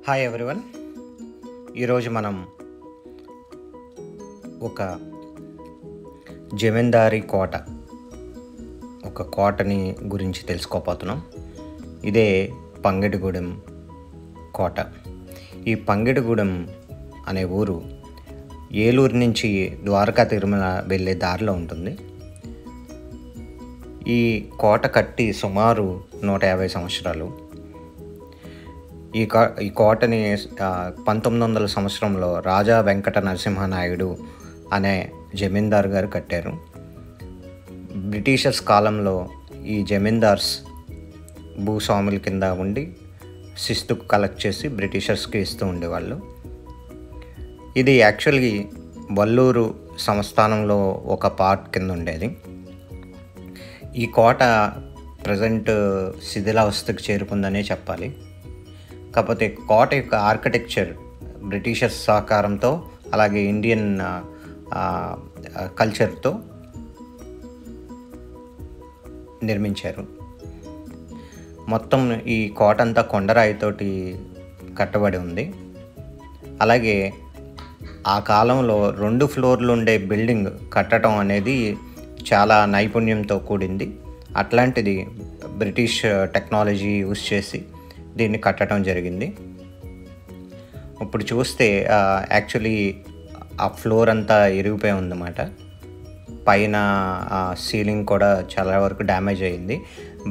Hi everyone. ఈరోజు మనం ఒక జమీందారీ కోట కోటని గురించి తెలుసుకోపోతున్నాం. ఇదే పంగిడిగూడెం కోట. ఈ పంగిడిగూడెం అనే ఊరు ఏలూరు నుంచి ద్వారకా తిరుమల వెళ్ళే దారిలో ఉంటుంది. ఈ కోట కట్టి సుమారు 150 సంవత్సరాలు. ఈ కోటని 1900 సంవత్సరంలో రాజా వెంకట నరసింహనాయుడు అనే జమీందారు గారు కట్టారు. బ్రిటిషర్స్ కాలంలో ఈ జమీందార్స్ భూస్వాముల కింద ఉండి శిస్తు కలెక్ట్ చేసి బ్రిటిషర్స్కి ఇస్తూ ఉండేవాళ్ళు. ఇది యాక్చువల్లీ వల్లూరు సంస్థానంలో ఒక పార్ట్ కింద ఉండేది. ఈ కోట ప్రజెంట్ శిథిలావస్థకు చేరుకుందనే చెప్పాలి. కాకపోతే కోట యొక్క ఆర్కిటెక్చర్ బ్రిటిషర్స్ సహకారంతో అలాగే ఇండియన్ కల్చర్తో నిర్మించారు. మొత్తం ఈ కోట అంతా కొండరాయితోటి కట్టబడి ఉంది. అలాగే ఆ కాలంలో 2 ఫ్లోర్లు ఉండే బిల్డింగ్ కట్టడం అనేది చాలా నైపుణ్యంతో కూడింది. అట్లాంటిది బ్రిటిష్ టెక్నాలజీ యూజ్ చేసి దీన్ని కట్టడం జరిగింది. ఇప్పుడు చూస్తే యాక్చువల్లీ ఆ ఫ్లోర్ అంతా ఇరిగిపోయి ఉందన్నమాట. పైన సీలింగ్ కూడా చాలా వరకు డ్యామేజ్ అయ్యింది.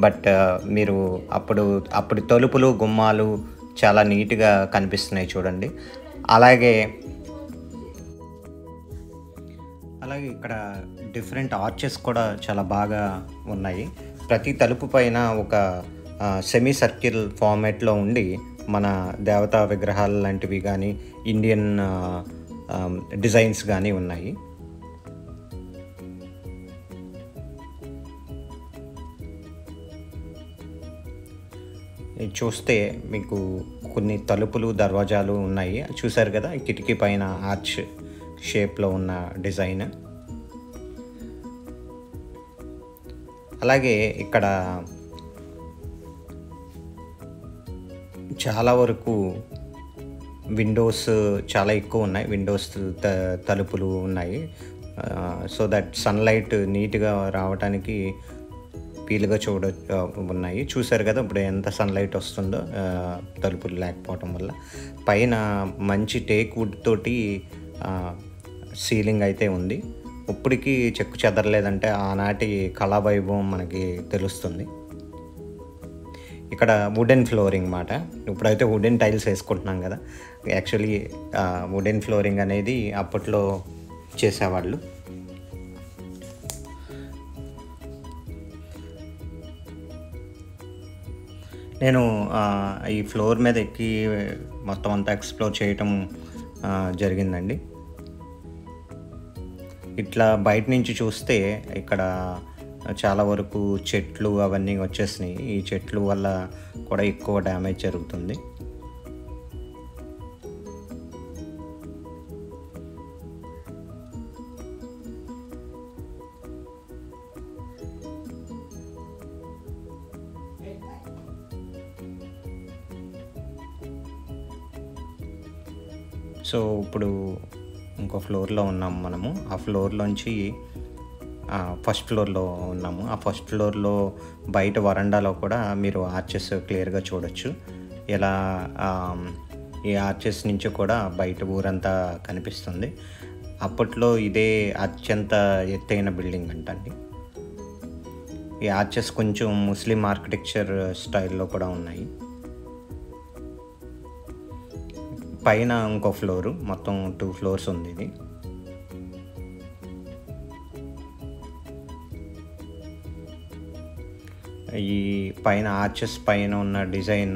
బట్ మీరు అప్పుడు తలుపులు గుమ్మాలు చాలా నీట్గా కనిపిస్తున్నాయి చూడండి. అలాగే ఇక్కడ డిఫరెంట్ ఆర్చెస్ కూడా చాలా బాగా ఉన్నాయి. ప్రతి తలుపు పైన ఒక సెమీ సర్కిల్ ఫార్మాట్లో ఉండి మన దేవతా విగ్రహాలు లాంటివి కానీ ఇండియన్ డిజైన్స్ కానీ ఉన్నాయి. చూస్తే మీకు కొన్ని తలుపులు దర్వాజాలు ఉన్నాయి. చూసారు కదా, కిటికీ పైన ఆర్చ్ షేప్లో ఉన్న డిజైన్. అలాగే ఇక్కడ చాలా వరకు విండోస్ చాలా ఎక్కువ ఉన్నాయి. విండోస్ తలుపులు ఉన్నాయి. సో దట్ సన్లైట్ నీట్గా రావడానికి వీలుగా ఉన్నాయి. చూసారు కదా ఇప్పుడు ఎంత సన్లైట్ వస్తుందో తలుపులు లేకపోవటం వల్ల. పైన మంచి టేక్ వుడ్ తోటి సీలింగ్ అయితే ఉంది. ఇప్పటికీ చెక్కు చెదరలేదంటే ఆనాటి కళావైభవం మనకి తెలుస్తుంది. ఇక్కడ వుడెన్ ఫ్లోరింగ్ మాట. ఇప్పుడైతే వుడెన్ టైల్స్ వేసుకుంటున్నాం కదా. యాక్చువల్లీ వుడెన్ ఫ్లోరింగ్ అనేది అప్పట్లో చేసేవాళ్ళు. నేను ఈ ఫ్లోర్ మీద ఎక్కి మొత్తం అంతా ఎక్స్ప్లోర్ చేయటం జరిగిందండి. ఇట్లా బయట నుంచి చూస్తే ఇక్కడ చాలా వరకు చెట్లు అవన్నీ వచ్చేసినాయి. ఈ చెట్లు వల్ల కూడా ఎక్కువ డ్యామేజ్ జరుగుతుంది. సో ఇప్పుడు ఇంకో ఫ్లోర్లో ఉన్నాము మనము. ఆ ఫ్లోర్లోంచి ఫస్ట్ ఫ్లోర్లో ఉన్నాము. ఆ ఫస్ట్ ఫ్లోర్లో బయట వరండాలో కూడా మీరు ఆర్చెస్ క్లియర్గా చూడొచ్చు. ఇలా ఈ ఆర్చెస్ నుంచి కూడా బయట ఊరంతా కనిపిస్తుంది. అప్పట్లో ఇదే అత్యంత ఎత్తైన బిల్డింగ్ అంటండి. ఈ ఆర్చెస్ కొంచెం ముస్లిం ఆర్కిటెక్చర్ స్టైల్లో కూడా ఉన్నాయి. పైన ఇంకో ఫ్లోరు, మొత్తం 2 ఫ్లోర్స్ ఉంది ఇది. ఈ పైన ఆర్చెస్ పైన ఉన్న డిజైన్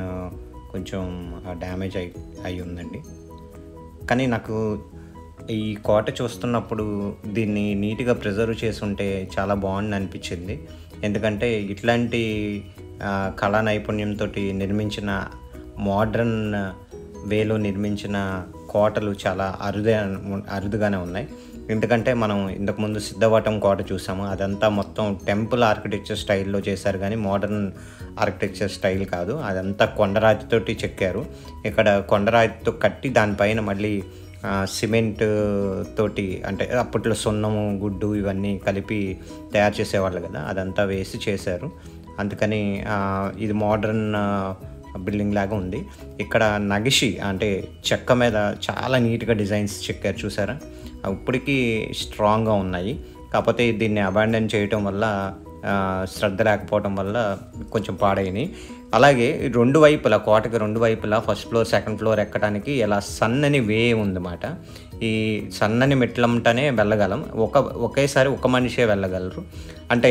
కొంచెం డ్యామేజ్ అయి ఉందండి. కానీ నాకు ఈ కోట చూస్తున్నప్పుడు దీన్ని నీట్గా ప్రిజర్వ్ చేసి ఉంటే చాలా బాగుంది అనిపించింది. ఎందుకంటే ఇట్లాంటి కళా నైపుణ్యంతో నిర్మించిన మోడ్రన్ వేలో నిర్మించిన కోటలు చాలా అరుదుగానే ఉన్నాయి. ఎందుకంటే మనం ఇంతకుముందు సిద్ధవటం కోట చూసాము, అదంతా మొత్తం టెంపుల్ ఆర్కిటెక్చర్ స్టైల్లో చేశారు కానీ మోడర్న్ ఆర్కిటెక్చర్ స్టైల్ కాదు. అదంతా కొండరాతితోటి చెక్కారు. ఇక్కడ కొండరాతితో కట్టి దానిపైన మళ్ళీ సిమెంట్ తోటి, అంటే అప్పట్లో సున్నము గుడ్డు ఇవన్నీ కలిపి తయారు చేసేవాళ్ళు కదా, అదంతా వేసి చేశారు. అందుకని ఇది మోడర్న్ బిల్డింగ్ లాగా ఉంది. ఇక్కడ నగిషి అంటే చెక్క మీద చాలా నీట్గా డిజైన్స్ చెక్కారు చూసారా, ఇప్పటికీ స్ట్రాంగ్గా ఉన్నాయి. కాకపోతే దీన్ని అబాండన్ చేయటం వల్ల, శ్రద్ధ లేకపోవడం వల్ల కొంచెం పాడైనాయి. అలాగే రెండు వైపులా, కోటకి రెండు వైపులా ఫస్ట్ ఫ్లోర్ సెకండ్ ఫ్లోర్ ఎక్కడానికి ఇలా సన్నని వే ఉందన్నమాట. ఈ సన్నని మెట్లంటనే వెళ్ళగలం, ఒకేసారి ఒక మనిషే వెళ్ళగలరు. అంటే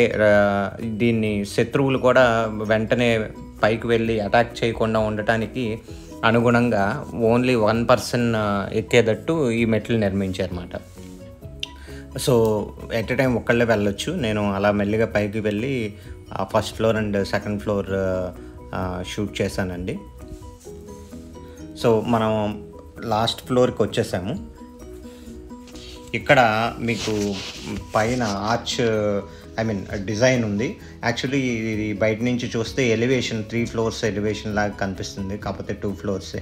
దీన్ని శత్రువులు కూడా వెంటనే పైకి వెళ్ళి అటాక్ చేయకుండా ఉండటానికి అనుగుణంగా ఓన్లీ 1 పర్సన్ ఎక్కేటట్టు ఈ మెట్లు నిర్మించారన్నమాట. సో ఎట్ ఎ టైం ఒక్కళ్ళే వెళ్ళొచ్చు. నేను అలా మెల్లిగా పైకి వెళ్ళి first floor and second floor shoot చేశానండి. సో మనం లాస్ట్ ఫ్లోర్కి వచ్చేసాము. ఇక్కడ మీకు పైన ఆర్చ్, డిజైన్ ఉంది. యాక్చువల్లీ ఇది బయట నుంచి చూస్తే ఎలివేషన్ 3 ఫ్లోర్స్ ఎలివేషన్ లాగా కనిపిస్తుంది, కాకపోతే 2 ఫ్లోర్సే.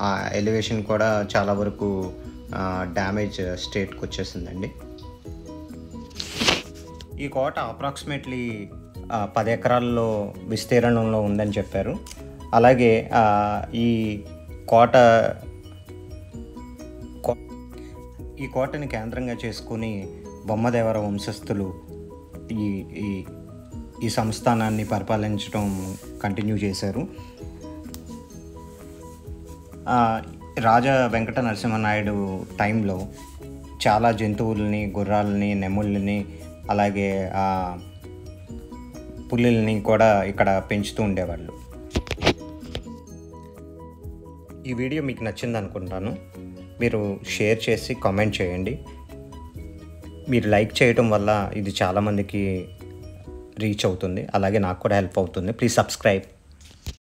ఆ ఎలివేషన్ కూడా చాలా వరకు డ్యామేజ్ స్టేట్కి వచ్చేసిందండి. ఈ కోట అప్రాక్సిమేట్లీ 10 ఎకరాల్లో విస్తీర్ణంలో ఉందని చెప్పారు. అలాగే ఈ కోటని కేంద్రంగా చేసుకుని బొమ్మదేవర వంశస్థులు ఈ సంస్థానాన్ని పరిపాలించడం కంటిన్యూ చేశారు. రాజా వెంకట నరసింహనాయుడు టైంలో చాలా జంతువుల్ని, గుర్రాలని, నెమళ్ళని, అలాగే పులుల్ని కూడా ఇక్కడ పెంచుతూ ఉండేవాళ్ళు. ఈ వీడియో మీకు నచ్చింది అనుకుంటాను. మీరు షేర్ చేసి కామెంట్ చేయండి. మీరు లైక్ చేయటం వల్ల ఇది చాలామందికి రీచ్ అవుతుంది, అలాగే నాకు కూడా హెల్ప్ అవుతుంది. Please subscribe.